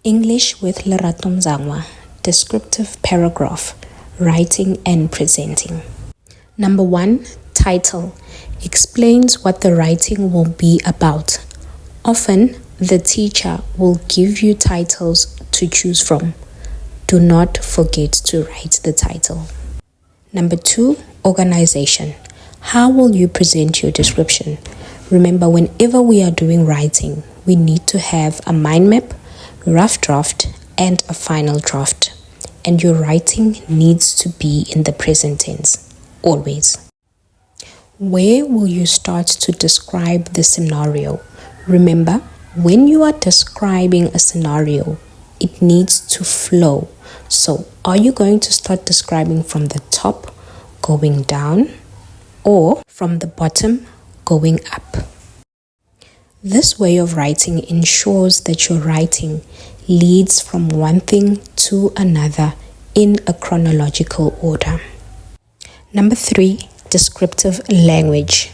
English with Lerato Mzangwa, Descriptive Paragraph, Writing and Presenting. Number 1, title, explains what the writing will be about. Often, the teacher will give you titles to choose from. Do not forget to write the title. Number 2, organization. How will you present your description? Remember, whenever we are doing writing, we need to have a mind map, rough draft, and a final draft. And your writing needs to be in the present tense, always. Where will you start to describe the scenario? Remember, when you are describing a scenario, it needs to flow. So, are you going to start describing from the top, going down, or from the bottom, going up? This way of writing ensures that your writing leads from one thing to another in a chronological order. Number 3, descriptive language.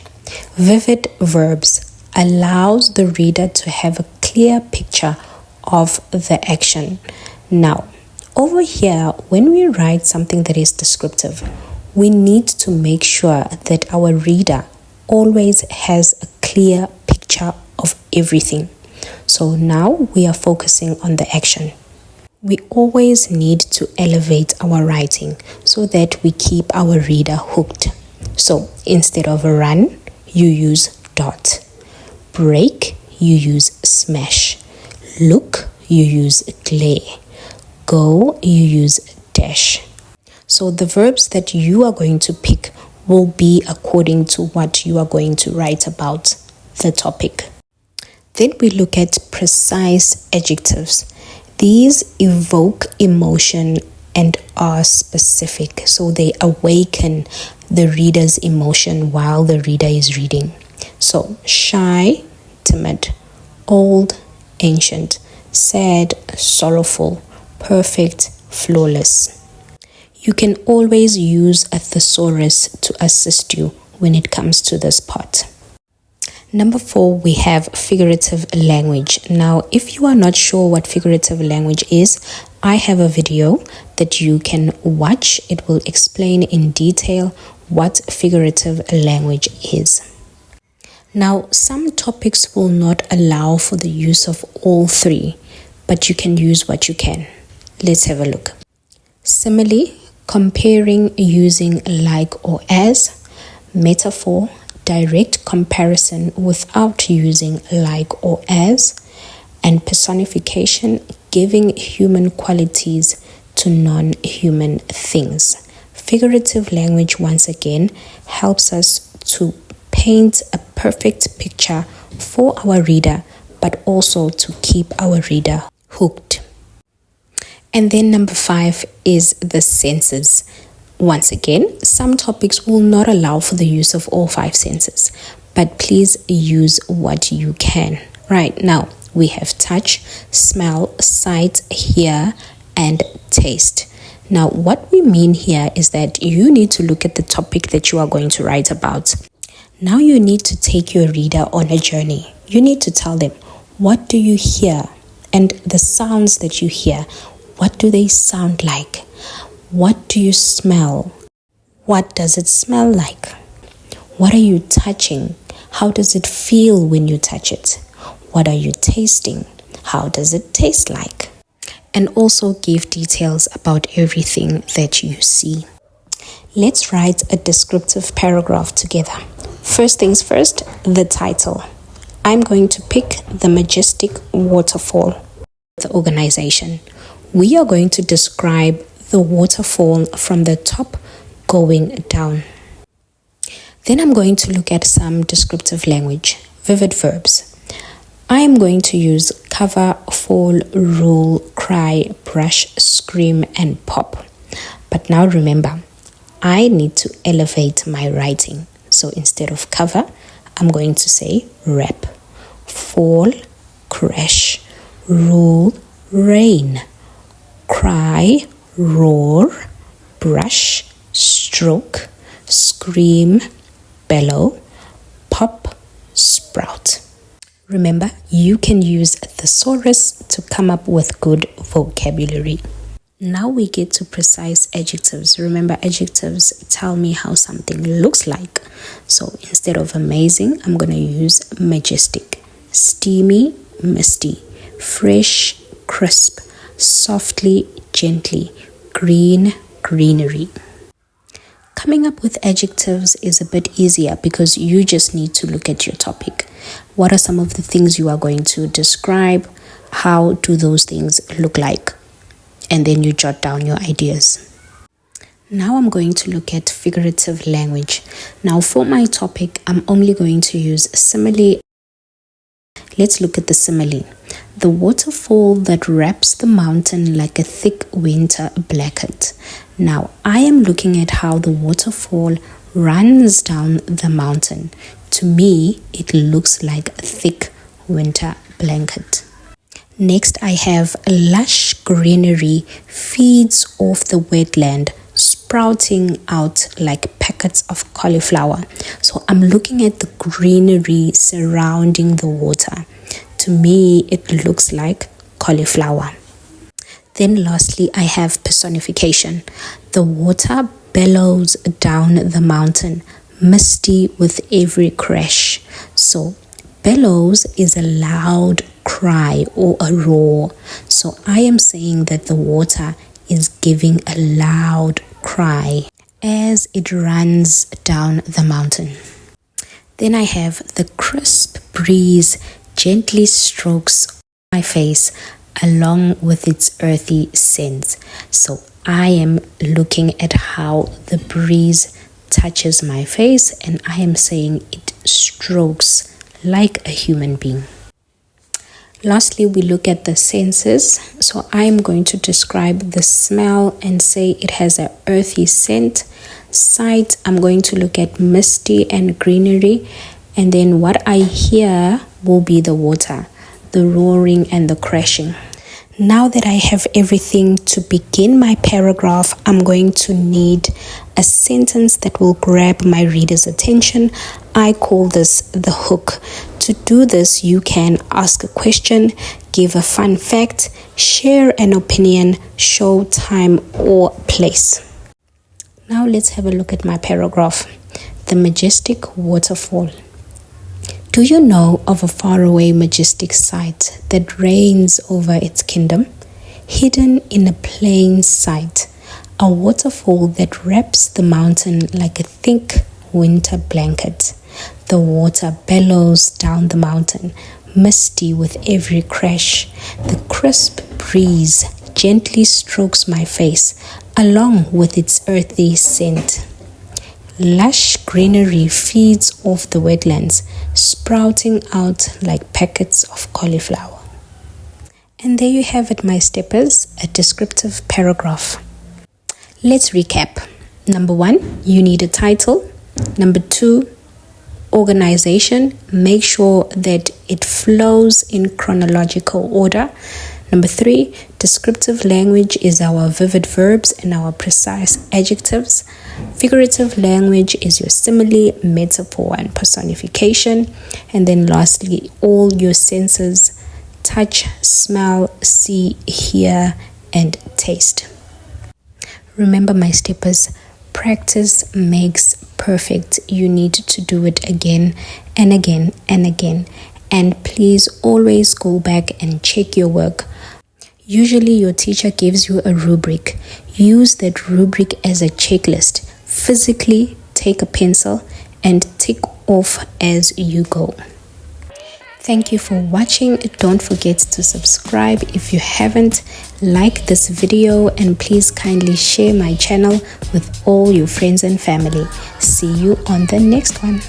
Vivid verbs allows the reader to have a clear picture of the action. Now, over here, when we write something that is descriptive, we need to make sure that our reader always has a clear picture of everything. So now we are focusing on the action. We always need to elevate our writing so that we keep our reader hooked. So instead of run, you use dot. Break, you use smash. Look, you use glare. Go, you use dash. So the verbs that you are going to pick will be according to what you are going to write about the topic. Then we look at precise adjectives. These evoke emotion and are specific, so they awaken the reader's emotion while the reader is reading. So, shy, timid, old, ancient, sad, sorrowful, perfect, flawless. You can always use a thesaurus to assist you when it comes to this part. Number 4, we have figurative language. Now, if you are not sure what figurative language is, I have a video that you can watch. It will explain in detail what figurative language is. Now, some topics will not allow for the use of all 3, but you can use what you can. Let's have a look. Simile, comparing using like or as, metaphor, direct comparison without using like or as, and personification, giving human qualities to non-human things. Figurative language, once again, helps us to paint a perfect picture for our reader, but also to keep our reader hooked. And then number 5 is the senses. Once again, some topics will not allow for the use of all 5 senses, but please use what you can. Right now, we have touch, smell, sight, hear, and taste. Now, what we mean here is that you need to look at the topic that you are going to write about. Now you need to take your reader on a journey. You need to tell them, what do you hear? And the sounds that you hear, what do they sound like? What do you smell? What does it smell like? What are you touching? How does it feel when you touch it? What are you tasting? How does it taste like? And also give details about everything that you see. Let's write a descriptive paragraph together. First things first, the title. I'm going to pick the majestic waterfall. The organization. We are going to describe the waterfall from the top going down. Then I'm going to look at some descriptive language, vivid verbs. I am going to use cover, fall, roll, cry, brush, scream, and pop. But now remember, I need to elevate my writing. So instead of cover, I'm going to say rap, fall, crash, roll, rain, cry, roar, brush, stroke, scream, bellow, pop, sprout. Remember, you can use thesaurus to come up with good vocabulary. Now we get to precise adjectives. Remember, adjectives tell me how something looks like. So instead of amazing, I'm going to use majestic, steamy, misty, fresh, crisp, softly, gently, green, greenery. Coming up with adjectives is a bit easier because you just need to look at your topic. What are some of the things you are going to describe? How do those things look like? And then you jot down your ideas. Now I'm going to look at figurative language. Now for my topic, I'm only going to use simile. Let's look at the simile. The waterfall that wraps the mountain like a thick winter blanket. Now I am looking at how the waterfall runs down the mountain. To me, it looks like a thick winter blanket. Next, I have lush greenery feeds off the wetland, sprouting out like packets of cauliflower. So I'm looking at the greenery surrounding the water. To me, it looks like cauliflower. Then lastly, I have personification. The water bellows down the mountain, misty with every crash. So bellows is a loud cry or a roar. So I am saying that the water is giving a loud cry as it runs down the mountain. Then I have the crisp breeze gently strokes my face along with its earthy scent. So I am looking at how the breeze touches my face and I am saying it strokes like a human being. Lastly, we look at the senses. So I am going to describe the smell and say it has an earthy scent. Sight, I'm going to look at misty and greenery. And then what I hear will be the water, the roaring and the crashing. Now that I have everything to begin my paragraph, I'm going to need a sentence that will grab my reader's attention. I call this the hook. To do this, you can ask a question, give a fun fact, share an opinion, show time or place. Now let's have a look at my paragraph. The majestic waterfall. Do you know of a faraway majestic sight that reigns over its kingdom? Hidden in a plain sight, a waterfall that wraps the mountain like a thick winter blanket. The water bellows down the mountain, misty with every crash. The crisp breeze gently strokes my face, along with its earthy scent. Lush greenery feeds off the wetlands, sprouting out like packets of cauliflower. And there you have it, my steppers, a descriptive paragraph. Let's recap. Number 1, you need a title. Number 2, organization. Make sure that it flows in chronological order. Number 3, descriptive language is our vivid verbs and our precise adjectives. Figurative language is your simile, metaphor, and personification. And then lastly, all your senses: touch, smell, see, hear, and taste. Remember, my steppers, practice makes perfect. You need to do it again and again and again. And please always go back and check your work. Usually your teacher gives you a rubric. Use that rubric as a checklist. Physically take a pencil and tick off as you go. Thank you for watching. Don't forget to subscribe if you haven't. Like this video and please kindly share my channel with all your friends and family. See you on the next one.